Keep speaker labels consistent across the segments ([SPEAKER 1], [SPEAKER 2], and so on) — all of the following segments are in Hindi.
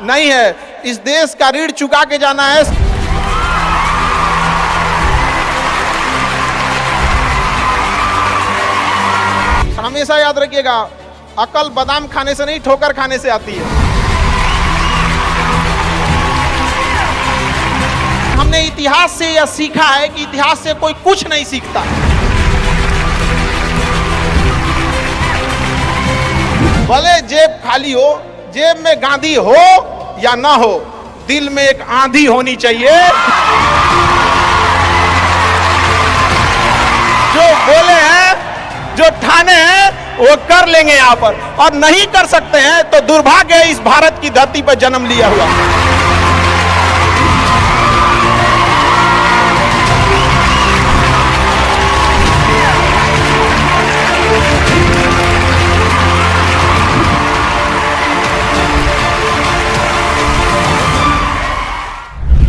[SPEAKER 1] नहीं है, इस देश का ऋण चुका के जाना है। हमेशा याद रखिएगा, अकल बादाम खाने से नहीं, ठोकर खाने से आती है। हमने इतिहास से यह सीखा है कि इतिहास से कोई कुछ नहीं सीखता। भले जेब खाली हो, जेब में गांधी हो या ना हो, दिल में एक आंधी होनी चाहिए। जो बोले हैं, जो ठाने हैं, वो कर लेंगे यहां पर, और नहीं कर सकते हैं तो दुर्भाग्य है इस भारत की धरती पर जन्म लिया हुआ।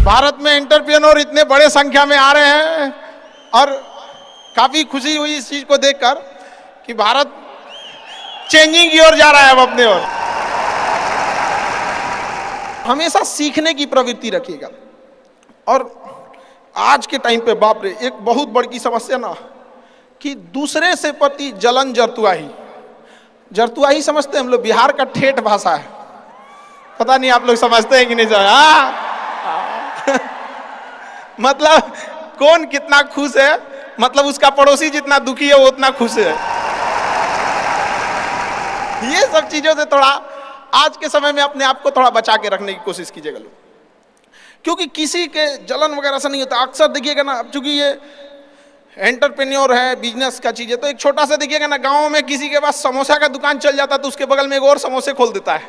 [SPEAKER 1] भारत में एंटरप्रेन्योर इतने बड़े संख्या में आ रहे हैं और काफी खुशी हुई इस चीज को देखकर कि भारत चेंजिंग की ओर जा रहा है अब अपने ओर। हमेशा सीखने की प्रवृत्ति रखिएगा। और आज के टाइम पे बाप रे, एक बहुत बड़ी समस्या ना कि दूसरे से प्रति जलन, जरतुआही समझते हैं हम लोग, बिहार का ठेठ भाषा है। पता नहीं आप लोग समझते हैं कि नहीं। मतलब कौन कितना खुश है, मतलब उसका पड़ोसी जितना दुखी है वो उतना खुश है। ये सब चीजों से थोड़ा आज के समय में अपने आप को थोड़ा बचा के रखने की कोशिश कीजिएगा लोग, क्योंकि किसी के जलन वगैरह से नहीं होता। अक्सर देखिएगा ना, चूंकि ये एंटरप्रेन्योर है, बिजनेस का चीज है, तो एक छोटा सा देखिएगा ना, गांव में किसी के पास समोसा का दुकान चल जाता है तो उसके बगल में एक और समोसे खोल देता है।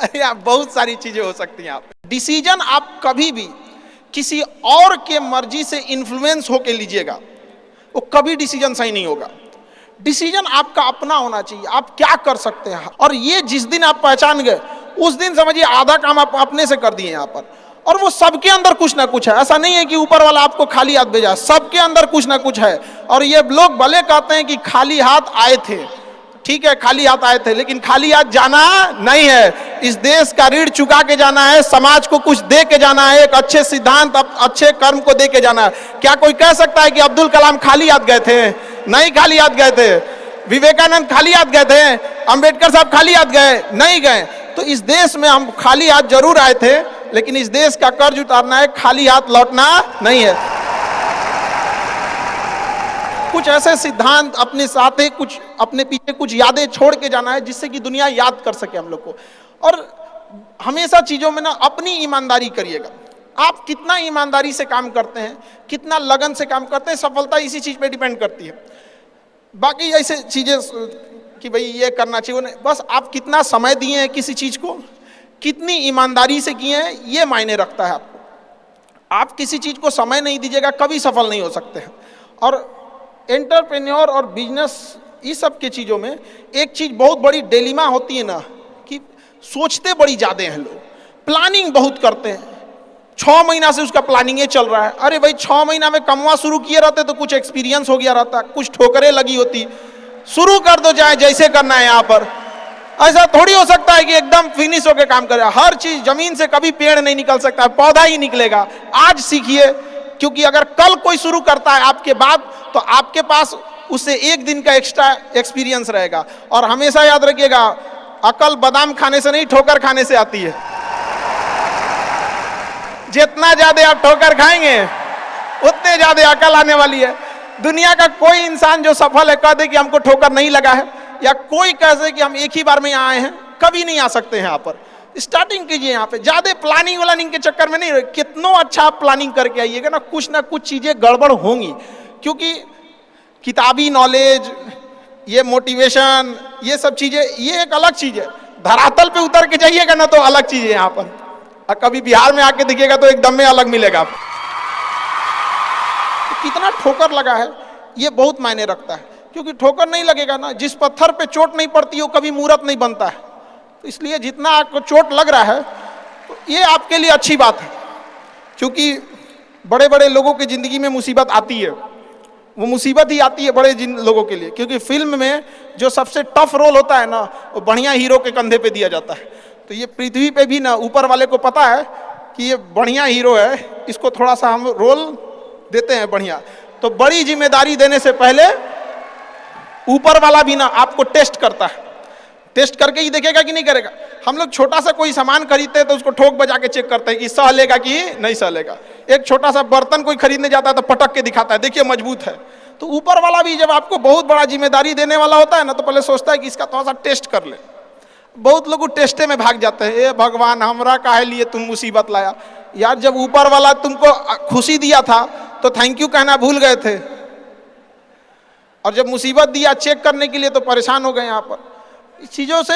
[SPEAKER 1] अरे आप, बहुत सारी चीजें हो सकती हैं। आप डिसीजन आप कभी भी किसी और के मर्जी से इन्फ्लुएंस होके लीजिएगा, वो कभी डिसीजन सही नहीं होगा। डिसीजन आपका अपना होना चाहिए, आप क्या कर सकते हैं। और ये जिस दिन आप पहचान गए, उस दिन समझिए आधा काम आप अपने से कर दिए यहाँ पर। और वो सबके अंदर कुछ ना कुछ है, ऐसा नहीं है कि ऊपर वाला आपको खाली हाथ भेजा, सबके अंदर कुछ ना कुछ है। और ये लोग भले कहते हैं कि खाली हाथ आए थे, ठीक है, खाली हाथ आए थे, लेकिन खाली हाथ जाना नहीं है। इस देश का ऋण चुका के जाना है, समाज को कुछ दे के जाना है, एक अच्छे सिद्धांत, अच्छे कर्म को दे के जाना है। क्या कोई कह सकता है कि अब्दुल कलाम खाली हाथ गए थे? नहीं खाली हाथ गए थे। विवेकानंद खाली हाथ गए थे? अंबेडकर साहब खाली हाथ गए? नहीं गए। तो इस देश में हम खाली हाथ जरूर आए थे, लेकिन इस देश का कर्ज उतारना है, खाली हाथ लौटना नहीं है। कुछ ऐसे सिद्धांत अपने साथ है, कुछ अपने पीछे कुछ यादें छोड़ के जाना है, जिससे कि दुनिया याद कर सके हम लोग को। और हमेशा चीजों में ना अपनी ईमानदारी करिएगा। आप कितना ईमानदारी से काम करते हैं, कितना लगन से काम करते हैं, सफलता इसी चीज पे डिपेंड करती है। बाकी ऐसे चीजें कि भाई ये करना चाहिए, बस आप कितना समय दिए हैं किसी चीज को, कितनी ईमानदारी से किए हैं, ये मायने रखता है आपको। आप किसी चीज को समय नहीं दीजिएगा, कभी सफल नहीं हो सकते हैं। और एंटरप्रेन्योर और बिजनेस, इस सब के चीज़ों में एक चीज़ बहुत बड़ी डिलेमा होती है ना, कि सोचते बड़ी ज़्यादा हैं लोग, प्लानिंग बहुत करते हैं। 6 महीना से उसका प्लानिंग चल रहा है। अरे भाई, 6 महीना में कमवा शुरू किए रहते तो कुछ एक्सपीरियंस हो गया रहता, कुछ ठोकरें लगी होती। शुरू कर दो, चाहे जैसे करना है। यहाँ पर ऐसा थोड़ी हो सकता है कि एकदम फिनिश होकर काम करे। हर चीज़, जमीन से कभी पेड़ नहीं निकल सकता, पौधा ही निकलेगा। आज सीखिए, क्योंकि अगर कल कोई शुरू करता है आपके बाद, तो आपके पास उससे 1 दिन का एक्स्ट्रा एक्सपीरियंस रहेगा। और हमेशा याद रखिएगा, अकल बादाम खाने से नहीं, ठोकर खाने से आती है। जितना ज्यादा आप ठोकर खाएंगे, उतने ज्यादा अकल आने वाली है। दुनिया का कोई इंसान जो सफल है कह दे कि हमको ठोकर नहीं लगा है, या कोई कह दे कि हम एक ही बार में यहाँ आए हैं, कभी नहीं आ सकते हैं। यहाँ पर स्टार्टिंग कीजिए, यहाँ पे ज्यादा प्लानिंग के चक्कर में नहीं। कितना अच्छा आप प्लानिंग करके आइएगा ना कुछ चीजें गड़बड़ होंगी, क्योंकि किताबी नॉलेज, ये मोटिवेशन, ये सब चीजें, ये एक अलग चीज है। धरातल पे उतर के जाइएगा ना तो अलग चीज है यहाँ पर, और कभी बिहार में आके दिखेगा तो एकदम में अलग मिलेगा। तो कितना ठोकर लगा है, ये बहुत मायने रखता है। क्योंकि ठोकर नहीं लगेगा ना, जिस पत्थर पे चोट नहीं पड़ती वो कभी मूर्त नहीं बनता है। तो इसलिए जितना आपको चोट लग रहा है, तो ये आपके लिए अच्छी बात है। क्योंकि बड़े बड़े लोगों की जिंदगी में मुसीबत आती है, वो मुसीबत ही आती है बड़े जिन लोगों के लिए। क्योंकि फिल्म में जो सबसे टफ रोल होता है ना, वो बढ़िया हीरो के कंधे पे दिया जाता है। तो ये पृथ्वी पे भी ना ऊपर वाले को पता है कि ये बढ़िया हीरो है, इसको थोड़ा सा हम रोल देते हैं बढ़िया। तो बड़ी जिम्मेदारी देने से पहले ऊपर वाला भी ना आपको टेस्ट करता है, टेस्ट करके ही देखेगा कि नहीं करेगा। हम लोग छोटा सा कोई सामान खरीदते हैं तो उसको ठोक बजा के चेक करते हैं कि सह लेगा कि नहीं सह लेगा। एक छोटा सा बर्तन कोई खरीदने जाता है तो पटक के दिखाता है, देखिए मजबूत है। तो ऊपर वाला भी जब आपको बहुत बड़ा जिम्मेदारी देने वाला होता है ना, तो पहले सोचता है कि इसका थोड़ा सा टेस्ट कर ले। बहुत लोग टेस्टे में भाग जाते हैं, ए भगवान हमरा काहे लिए तुम मुसीबत लाया। यार जब ऊपर वाला तुमको खुशी दिया था तो थैंक यू कहना भूल गए थे, और जब मुसीबत दिया चेक करने के लिए तो परेशान हो गए। यहाँ पर इस चीज़ों से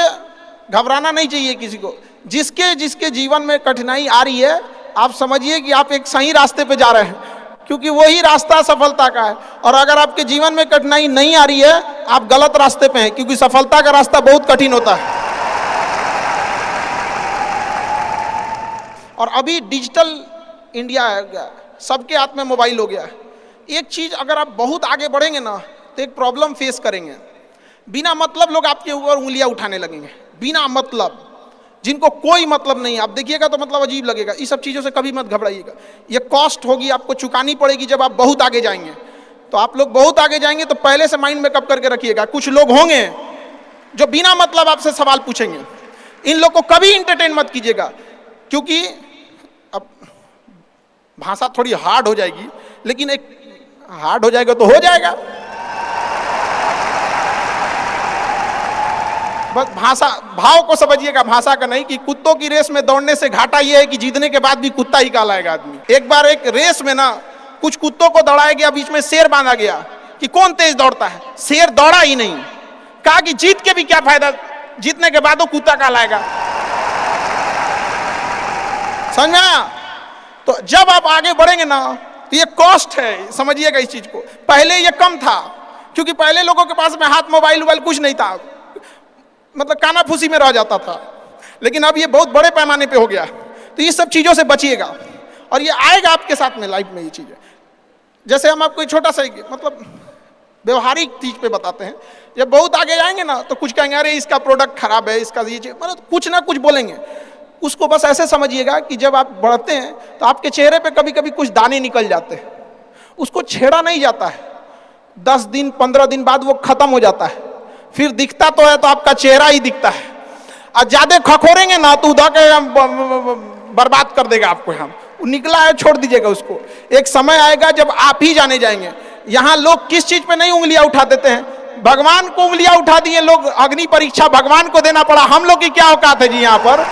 [SPEAKER 1] घबराना नहीं चाहिए किसी को। जिसके जिसके जीवन में कठिनाई आ रही है, आप समझिए कि आप एक सही रास्ते पे जा रहे हैं, क्योंकि वही रास्ता सफलता का है। और अगर आपके जीवन में कठिनाई नहीं आ रही है, आप गलत रास्ते पे हैं, क्योंकि सफलता का रास्ता बहुत कठिन होता है। और अभी डिजिटल इंडिया है, सबके हाथ में मोबाइल हो गया है। एक चीज अगर आप बहुत आगे बढ़ेंगे ना, तो एक प्रॉब्लम फेस करेंगे। बिना मतलब लोग आपके ऊपर उंगलियां उठाने लगेंगे, बिना मतलब, जिनको कोई मतलब नहीं। आप देखिएगा तो मतलब अजीब लगेगा। इस सब चीज़ों से कभी मत घबराइएगा। ये कॉस्ट होगी, आपको चुकानी पड़ेगी जब आप बहुत आगे जाएंगे। तो आप लोग बहुत आगे जाएंगे तो पहले से माइंड में कब करके रखिएगा, कुछ लोग होंगे जो बिना मतलब आपसे सवाल पूछेंगे। इन लोग को कभी इंटरटेन मत कीजिएगा, क्योंकि अब भाषा थोड़ी हार्ड हो जाएगी, लेकिन एक हार्ड हो जाएगा तो हो जाएगा। बस भाषा, भाव को समझिएगा, भाषा का नहीं। कि कुत्तों की रेस में दौड़ने से घाटा यह है कि जीतने के बाद भी कुत्ता ही कहलाएगा आदमी। एक बार एक रेस में ना कुछ कुत्तों को दौड़ाया गया, बीच में शेर बांधा गया कि कौन तेज दौड़ता है। शेर दौड़ा ही नहीं, कहा कि जीत के भी क्या फायदा, जीतने के बाद वो कुत्ता कहलाएगा। समझ में आया? तो जब आप आगे बढ़ेंगे ना, तो ये कॉस्ट है, समझिएगा इस चीज को। पहले ये कम था, क्योंकि पहले लोगों के पास में हाथ मोबाइल वोबाइल कुछ नहीं था, मतलब कानाफूसी में रह जाता था। लेकिन अब ये बहुत बड़े पैमाने पे हो गया। तो ये सब चीज़ों से बचिएगा, और ये आएगा आपके साथ में लाइफ में ये चीज़ें। जैसे हम आपको छोटा सा मतलब व्यवहारिक चीज़ पे बताते हैं। जब बहुत आगे जाएंगे ना, तो कुछ कहेंगे अरे इसका प्रोडक्ट खराब है, इसका ये चीज़, मतलब कुछ ना कुछ बोलेंगे। उसको बस ऐसे समझिएगा कि जब आप बढ़ते हैं तो आपके चेहरे पे कभी कभी कुछ दाने निकल जाते हैं, उसको छेड़ा नहीं जाता है। 10 दिन 15 दिन बाद वो खत्म हो जाता है, फिर दिखता तो है तो आपका चेहरा ही दिखता है। और ज्यादा खखोरेंगे ना तो उधर के बर्बाद कर देगा आपको। हम निकला है छोड़ दीजिएगा उसको। एक समय आएगा जब आप ही जाने जाएंगे। यहाँ लोग किस चीज पे नहीं उंगलियां उठा देते हैं, भगवान को उंगलियां उठा दिए लोग। अग्नि परीक्षा भगवान को देना पड़ा, हम लोग की क्या औकात है जी यहाँ पर।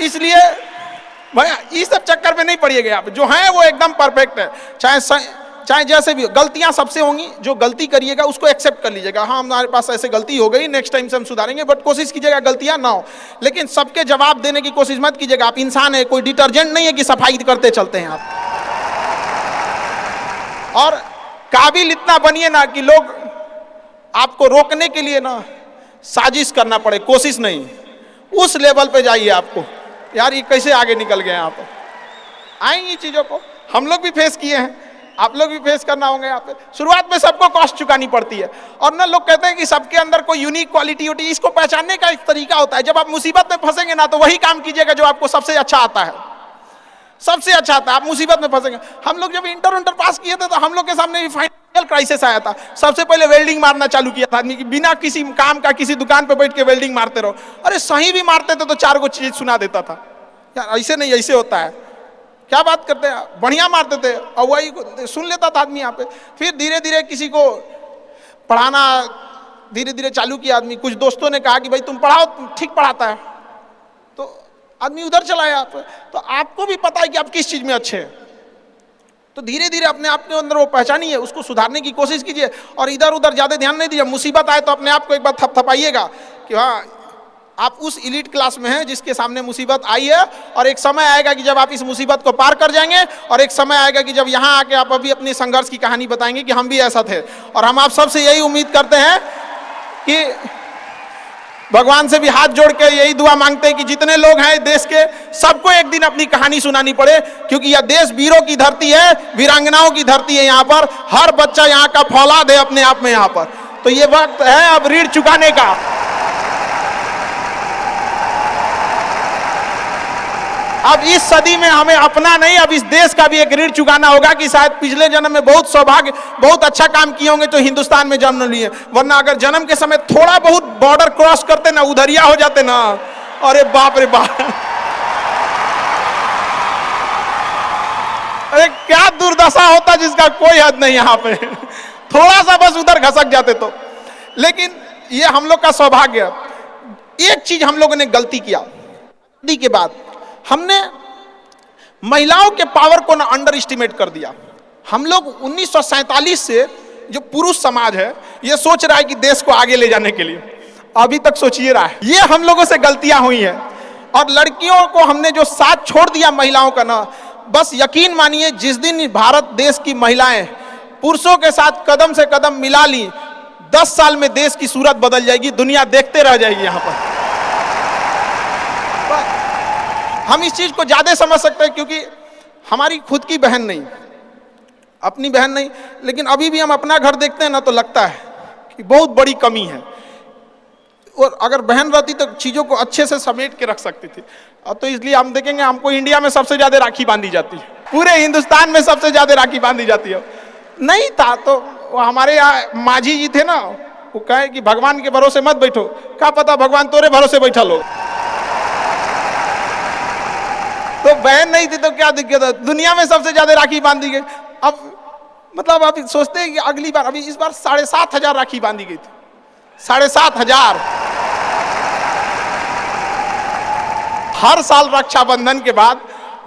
[SPEAKER 1] इसलिए भैया इस सब चक्कर में नहीं पड़िएगा आप। जो है वो एकदम परफेक्ट है, चाहे जैसे भी। गलतियां सबसे होंगी, जो गलती करिएगा उसको एक्सेप्ट कर लीजिएगा। हाँ हमारे पास ऐसे गलती हो गई, नेक्स्ट टाइम से हम सुधारेंगे, बट कोशिश कीजिएगा गलतियां ना हो। लेकिन सबके जवाब देने की कोशिश मत कीजिएगा। आप इंसान है, कोई डिटर्जेंट नहीं है कि सफाई करते चलते हैं आप। और काबिल इतना बनिए ना कि लोग आपको रोकने के लिए ना साजिश करना पड़े, कोशिश नहीं। उस लेवल पे जाइए। आपको यार ये कैसे आगे निकल गए आप। आएंगी चीजों को हम लोग भी फेस किए हैं, आप लोग भी फेस करना होंगे। यहाँ पे शुरुआत में सबको कॉस्ट चुकानी पड़ती है। और ना लोग कहते हैं कि सबके अंदर कोई यूनिक क्वालिटी होती है। इसको पहचानने का एक तरीका होता है। जब आप मुसीबत में फंसेंगे ना, तो वही काम कीजिएगा जो आपको सबसे अच्छा आता है, सबसे अच्छा आता है। आप मुसीबत में फंसेंगे। हम लोग जब इंटर पास किए थे तो हम लोग के सामने भी फाइनेंशियल क्राइसिस आया था। सबसे पहले वेल्डिंग मारना चालू किया था आदमी की, बिना किसी काम का किसी दुकान पे बैठ के वेल्डिंग मारते रहो। अरे सही भी मारते थे तो 4 गो चीज सुना देता था। यार ऐसे नहीं, ऐसे होता है, क्या बात करते हैं। बढ़िया मारते थे और वही सुन लेता था आदमी यहाँ पे। फिर धीरे धीरे किसी को पढ़ाना धीरे धीरे चालू किया आदमी। कुछ दोस्तों ने कहा कि भाई तुम पढ़ाओ, ठीक पढ़ाता है, तो आदमी उधर चला गया। तो आपको भी पता है कि आप किस चीज में अच्छे हैं। तो धीरे धीरे अपने आप के अंदर वो पहचानिए, उसको सुधारने की कोशिश कीजिए और इधर उधर ज्यादा ध्यान नहीं दीजिए। मुसीबत आए तो अपने आप को एक बार थपथपाइएगा कि हाँ आप उस एलीट क्लास में हैं जिसके सामने मुसीबत आई है। और एक समय आएगा कि जब आप इस मुसीबत को पार कर जाएंगे, और एक समय आएगा कि जब यहाँ आके आप अभी अपनी संघर्ष की कहानी बताएंगे कि हम भी ऐसा थे। और हम आप सबसे यही उम्मीद करते हैं कि भगवान से भी हाथ जोड़ के यही दुआ मांगते हैं कि जितने लोग हैं देश के, सबको एक दिन अपनी कहानी सुनानी पड़े, क्योंकि यह देश वीरों की धरती है, वीरांगनाओं की धरती है। यहाँ पर हर बच्चा यहाँ का फौलाद है अपने आप में यहाँ पर। तो ये वक्त है अब ऋण चुकाने का। अब इस सदी में हमें अपना नहीं, अब इस देश का भी एक ऋण चुकाना होगा कि शायद पिछले जन्म में बहुत सौभाग्य, बहुत अच्छा काम किए होंगे तो हिंदुस्तान में जन्म लिए, वरना अगर जन्म के समय थोड़ा बहुत बॉर्डर क्रॉस करते ना, उधरिया हो जाते ना, अरे बाप रे बाप, अरे क्या दुर्दशा होता जिसका कोई हद नहीं यहाँ पे। थोड़ा सा बस उधर घसक जाते तो। लेकिन ये हम लोग का सौभाग्य। एक चीज हम लोगों ने गलती किया के बाद, हमने महिलाओं के पावर को ना अंडर एस्टिमेट कर दिया। हम लोग 1947 से जो पुरुष समाज है ये सोच रहा है कि देश को आगे ले जाने के लिए, अभी तक सोचिए रहा है। ये हम लोगों से गलतियां हुई हैं। और लड़कियों को हमने जो साथ छोड़ दिया महिलाओं का ना, बस यकीन मानिए जिस दिन भारत देश की महिलाएं पुरुषों के साथ कदम से कदम मिला ली, 10 साल में देश की सूरत बदल जाएगी, दुनिया देखते रह जाएगी। यहाँ पर हम इस चीज को ज्यादा समझ सकते हैं क्योंकि हमारी खुद की बहन नहीं, अपनी बहन नहीं, लेकिन अभी भी हम अपना घर देखते हैं ना तो लगता है कि बहुत बड़ी कमी है। और अगर बहन रहती तो चीजों को अच्छे से समेट के रख सकती थी। अब तो इसलिए हम देखेंगे हमको इंडिया में सबसे ज्यादा राखी बांधी जाती है, पूरे हिंदुस्तान में सबसे ज्यादा राखी बांधी जाती है। नहीं था तो हमारे यहाँ माझी जी थे ना, वो कहे कि भगवान के भरोसे मत बैठो, क्या पता भगवान तोरे भरोसे बैठा लो। तो बहन नहीं थी तो क्या दिक्कत है, दुनिया में सबसे ज्यादा राखी बांधी गई। अब मतलब आप सोचते हैं कि अगली बार, अभी इस बार 7,500 राखी बांधी गई थी, 7,500। हर साल रक्षाबंधन के बाद,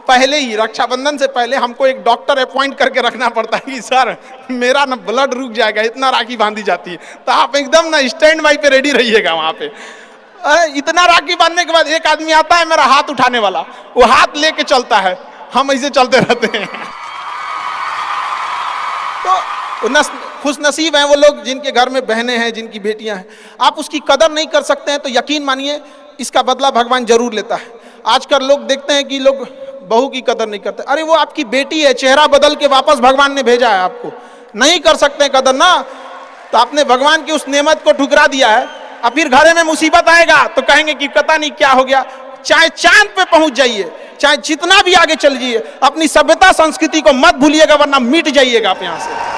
[SPEAKER 1] पहले ही रक्षाबंधन से पहले हमको एक डॉक्टर अपॉइंट करके रखना पड़ता है कि सर मेरा ना ब्लड रुक जाएगा, इतना राखी बांधी जाती है। तो आप एकदम ना स्टैंड बाई पे रेडी रहिएगा वहां पे। इतना राखी बांधने के बाद एक आदमी आता है मेरा हाथ उठाने वाला, वो हाथ लेके चलता है, हम ऐसे चलते रहते हैं। तो खुश नसीब हैं वो लोग जिनके घर में बहनें हैं, जिनकी बेटियां हैं। आप उसकी कदर नहीं कर सकते हैं तो यकीन मानिए इसका बदला भगवान जरूर लेता है। आजकल लोग देखते हैं कि लोग बहू की कदर नहीं करते। अरे वो आपकी बेटी है, चेहरा बदल के वापस भगवान ने भेजा है आपको, नहीं कर सकते कदर ना, तो आपने भगवान की उस नेमत को ठुकरा दिया है। अब फिर घरे में मुसीबत आएगा तो कहेंगे कि पता नहीं क्या हो गया। चाहे चांद पे पहुंच जाइए, चाहे जितना भी आगे चल जाइए, अपनी सभ्यता संस्कृति को मत भूलिएगा वरना मिट जाइएगा आप यहां से।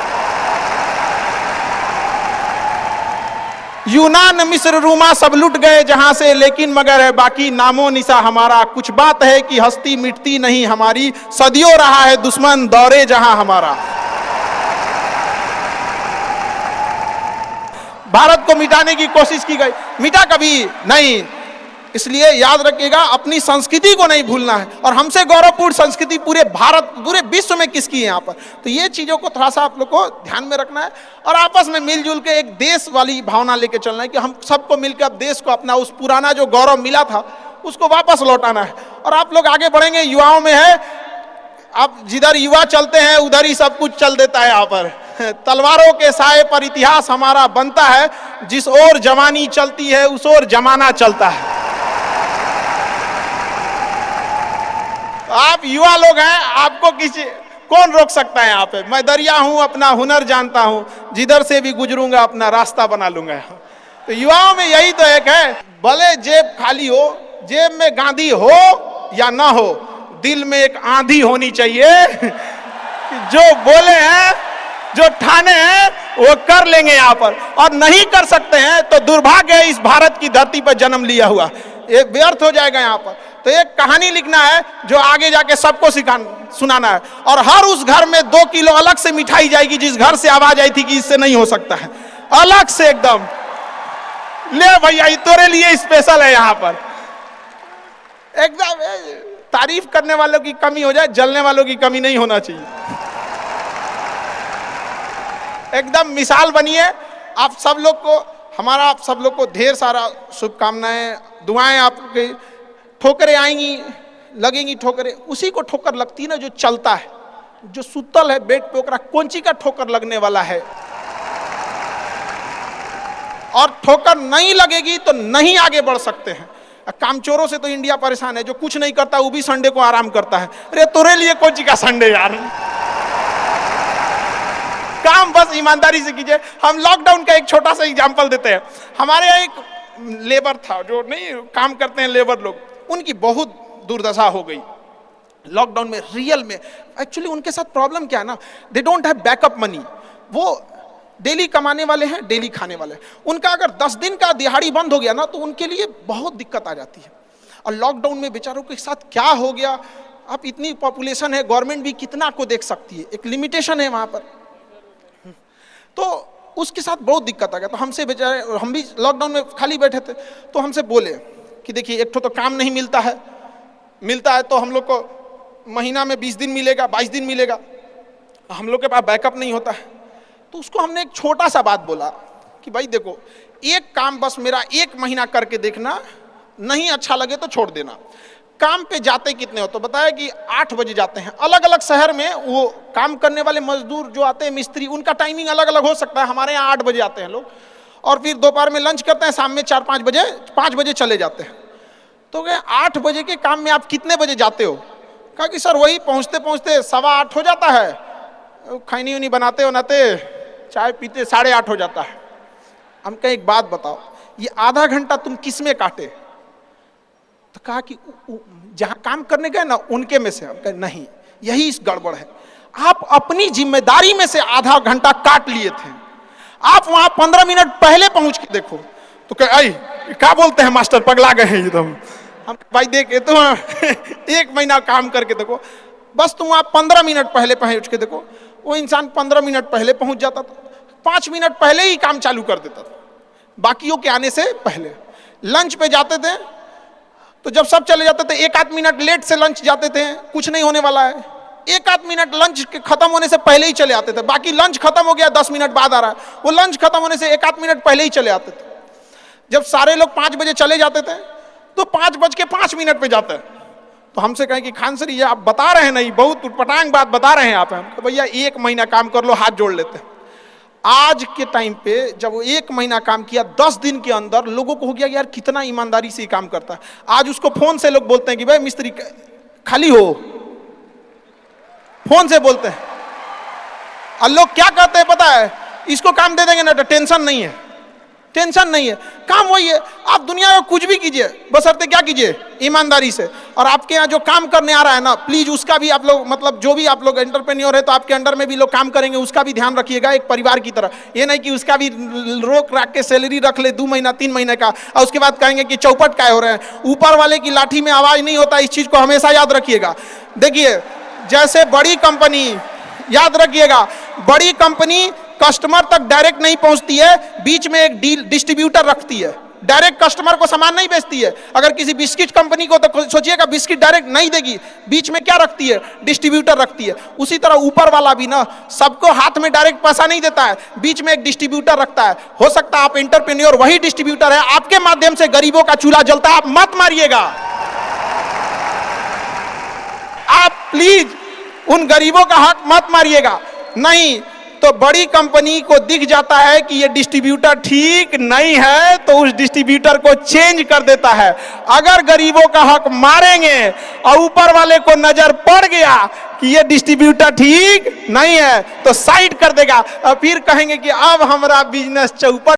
[SPEAKER 1] यूनान मिस्र रूमा सब लुट गए जहां से, लेकिन मगर है बाकी नामो निशा हमारा। कुछ बात है कि हस्ती मिटती नहीं हमारी, सदियों रहा है दुश्मन दौरे जहां हमारा। भारत को मिटाने की कोशिश की गई, मिटा कभी नहीं। इसलिए याद रखिएगा अपनी संस्कृति को नहीं भूलना है। और हमसे गौरवपूर्ण संस्कृति पूरे भारत, पूरे विश्व में किसकी है यहाँ पर, तो ये चीजों को थोड़ा सा आप लोग को ध्यान में रखना है और आपस में मिलजुल के एक देश वाली भावना लेके चलना है कि हम सबको मिलकर अब देश को अपना उस पुराना जो गौरव मिला था उसको वापस लौटाना है। और आप लोग आगे बढ़ेंगे, युवाओं में है, आप जिधर युवा चलते हैं उधर ही सब कुछ चल देता है। यहाँ पर तलवारों के साए पर इतिहास हमारा बनता है, जिस ओर जवानी चलती है उस ओर जमाना चलता है। आप युवा लोग हैं, आपको किसी कौन रोक सकता है यहाँ पे। मैं दरिया हूं, अपना हुनर जानता हूं, जिधर से भी गुजरूंगा अपना रास्ता बना लूंगा। तो युवाओं में यही तो एक है, भले जेब खाली हो, जेब में गांधी हो या ना हो, दिल में एक आंधी होनी चाहिए कि जो बोले हैं, जो ठाने हैं वो कर लेंगे यहाँ पर। और नहीं कर सकते हैं तो दुर्भाग्य है इस भारत की धरती पर जन्म लिया हुआ, ये व्यर्थ हो जाएगा यहाँ पर। तो एक कहानी लिखना है जो आगे जाके सबको सुनाना है। और हर उस घर में 2 किलो अलग से मिठाई जाएगी जिस घर से आवाज आई थी कि इससे नहीं हो सकता है, अलग से एकदम ले भैया ये तेरे लिए स्पेशल है। यहाँ पर एकदम तारीफ करने वालों की कमी हो जाए, जलने वालों की कमी नहीं होना चाहिए। एकदम मिसाल बनिए। आप सब लोग को, हमारा आप सब लोग को ढेर सारा शुभकामनाएं, दुआएं। आपके ठोकरें आएंगी, लगेंगी ठोकरें, उसी को ठोकर लगती है ना जो चलता है, जो सुतल है बेड पे ओकरा कोंची का ठोकर लगने वाला है। और ठोकर नहीं लगेगी तो नहीं आगे बढ़ सकते हैं। कामचोरों से तो इंडिया परेशान है, जो कुछ नहीं करता वो भी संडे को आराम करता है। अरे तोरे लिए कोंची का संडे यार, काम बस ईमानदारी से कीजिए। हम लॉकडाउन का एक छोटा सा एग्जांपल देते हैं। हमारे यहाँ एक लेबर था, जो नहीं काम करते हैं लेबर लोग, उनकी बहुत दुर्दशा हो गई। लॉकडाउन में रियल में एक्चुअली उनके साथ प्रॉब्लम क्या है ना, they don't have backup money. वो डेली कमाने वाले हैं, डेली खाने वाले हैं। उनका अगर 10 दिन का दिहाड़ी बंद हो गया ना तो उनके लिए बहुत दिक्कत आ जाती है। और लॉकडाउन में बेचारों के साथ क्या हो गया, आप इतनी पॉपुलेशन है, गवर्नमेंट भी कितना को देख सकती है, एक लिमिटेशन है वहां पर, तो उसके साथ बहुत दिक्कत आ गया। तो हमसे बेचारे, हम भी लॉकडाउन में खाली बैठे थे, तो हमसे बोले कि देखिए एक तो काम नहीं मिलता है, मिलता है तो हम लोग को महीना में 20 दिन मिलेगा, 22 दिन मिलेगा, हम लोग के पास बैकअप नहीं होता है। तो उसको हमने एक छोटा सा बात बोला कि भाई देखो, एक काम बस मेरा 1 महीना करके देखना, नहीं अच्छा लगे तो छोड़ देना। काम पे जाते कितने हो, तो बताया कि 8 बजे जाते हैं। अलग अलग शहर में वो काम करने वाले मजदूर जो आते हैं, मिस्त्री, उनका टाइमिंग अलग अलग हो सकता है। हमारे यहाँ 8 बजे आते हैं लोग, और फिर दोपहर में लंच करते हैं, शाम में 4-5 बजे 5 बजे चले जाते हैं। तो कहे 8 बजे के काम में आप कितने बजे जाते हो? कहा कि सर वही पहुँचते पहुँचते 7:15 हो जाता है, खैनी उनी बनाते चाय पीते 8:30 हो जाता है। हम कहे एक बात बताओ, ये आधा घंटा तुम किस में काटे? तो कहा कि जहां काम करने गए ना उनके में से। हम कहे नहीं, यही इस गड़बड़ है। आप अपनी जिम्मेदारी में से आधा घंटा काट लिए थे, आप वहां 15 मिनट पहले पहुंच के देखो। तो कहे क्या बोलते हैं मास्टर, पगला गए हैं एकदम। हम भाई देख तो 1 महीना काम करके देखो, बस तुम वहां 15 मिनट पहले पहुंच के देखो। वो इंसान 15 मिनट पहले पहुंच जाता था, 5 मिनट पहले ही काम चालू कर देता था, बाकियों के आने से पहले। लंच पे जाते थे तो जब सब चले जाते थे 1-8 मिनट लेट से लंच जाते थे, कुछ नहीं होने वाला है। 1-8 मिनट लंच के खत्म होने से पहले ही चले आते थे, बाकी लंच खत्म हो गया 10 मिनट बाद आ रहा है, वो लंच खत्म होने से 1-8 मिनट पहले ही चले आते थे। जब सारे लोग 5 बजे चले जाते थे तो 5:05 पे जाते हैं। तो हमसे कहें कि खान सर ये आप बता रहे हैं नहीं, बहुत उटपटांग बात बता रहे हैं आप। तो भैया 1 महीना काम कर लो, हाथ जोड़ लेते हैं। आज के टाइम पे जब वो 1 महीना काम किया, 10 दिन के अंदर लोगों को हो गया यार कितना ईमानदारी से काम करता है। आज उसको फोन से लोग बोलते हैं कि भाई मिस्त्री खाली हो, फोन से बोलते हैं। और लोग क्या कहते हैं पता है, इसको काम दे देंगे ना तो टेंशन नहीं है, टेंशन नहीं है, काम वही है। आप दुनिया में कुछ भी कीजिए, बशर्ते क्या कीजिए, ईमानदारी से। और आपके यहाँ जो काम करने आ रहा है ना, प्लीज उसका भी आप लोग, मतलब जो भी आप लोग एंटरप्रेन्योर है तो आपके अंडर में भी लोग काम करेंगे, उसका भी ध्यान रखिएगा एक परिवार की तरह। ये नहीं कि उसका भी रोक रख के सैलरी रख ले 2 महीना 3 महीने का, और उसके बाद कहेंगे कि चौपट काय हो रहे हैं। ऊपर वाले की लाठी में आवाज नहीं होता, इस चीज को हमेशा याद रखिएगा। देखिए जैसे बड़ी कंपनी, याद रखिएगा, बड़ी कंपनी कस्टमर तक डायरेक्ट नहीं पहुंचती है, बीच में एक डिस्ट्रीब्यूटर रखती है, डायरेक्ट कस्टमर को सामान नहीं बेचती है। अगर किसी बिस्किट कंपनी को, तो सोचिएगा बिस्किट डायरेक्ट नहीं देगी, बीच में क्या रखती है, डिस्ट्रीब्यूटर रखती है। उसी तरह ऊपर वाला भी ना सबको हाथ में डायरेक्ट पैसा नहीं देता है, बीच में एक डिस्ट्रीब्यूटर रखता है। हो सकता है आप एंटरप्रेन्योर वही डिस्ट्रीब्यूटर है, आपके माध्यम से गरीबों का चूल्हा जलता है, आप मत मारिएगा। आप प्लीज उन गरीबों का हक मत मारिएगा। नहीं तो बड़ी कंपनी को दिख जाता है कि ये डिस्ट्रीब्यूटर ठीक नहीं है, तो उस डिस्ट्रीब्यूटर को चेंज कर देता है। अगर गरीबों का हक मारेंगे और ऊपर वाले को नजर पड़ गया कि ये डिस्ट्रीब्यूटर ठीक नहीं है, तो साइड कर देगा और फिर कहेंगे कि अब हमारा बिजनेस चौपट